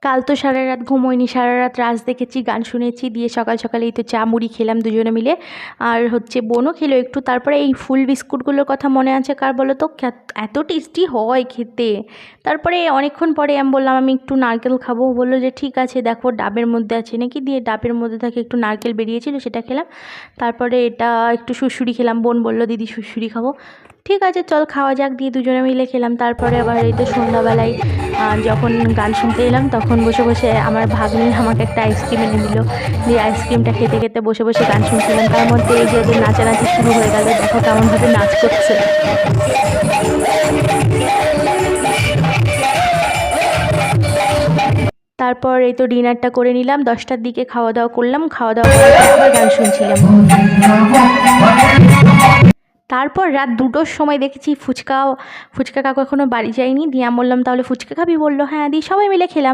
কাল তো সারা রাত ঘুমোইনি, সারা রাত রাজ দেখেছি, গান শুনেছি, দিয়ে সকাল সকালেই তো চা মুড়ি খেলাম দুজনে মিলে। আর হচ্ছে বোনও খেলো একটু। তারপরে এই ফুল বিস্কুটগুলোর কথা মনে আছে কার বলো তো? এত টেস্টি হয় খেতে। তারপরে অনেকক্ষণ পরে আমি বললাম আমি একটু নারকেল খাবো, বললো যে ঠিক আছে, দেখো ডাবের মধ্যে আছে নাকি, দিয়ে ডাবের মধ্যে থেকে একটু নারকেল বেরিয়েছিল, সেটা খেলাম। তারপরে এটা একটু সুড়সুড়ি খেলাম, বোন বললো দিদি সুড়সুড়ি খাবো, ঠিক আছে চল খাওয়া যাক, দিয়ে দুজনে মিলে খেলাম। তারপরে আবার এই তো সন্ধ্যাবেলায় যখন গান শুনতে এলাম তখন বসে বসে আমার ভাগ্নি আমাকে একটা আইসক্রিম এনে দিল, দিয়ে আইসক্রিমটা খেতে খেতে বসে বসে গান শুনছিলাম। তার মধ্যে এই যে ওদের নাচানাচি শুরু হয়ে গেল, দেখো কেমনভাবে নাচ করছে। তারপর এই তো ডিনারটা করে নিলাম, 10টার দিকে খাওয়া দাওয়া করলাম, খাওয়া দাওয়া করে আবার গান শুনছিলাম। তারপর রাত 2টোর সময় দেখেছি ফুচকা কাকু এখনও বাড়ি যায়নি, দিয়ে আমি বললাম তাহলে ফুচকা খাবি, বললো হ্যাঁ, দিয়ে সবাই মিলে খেলাম।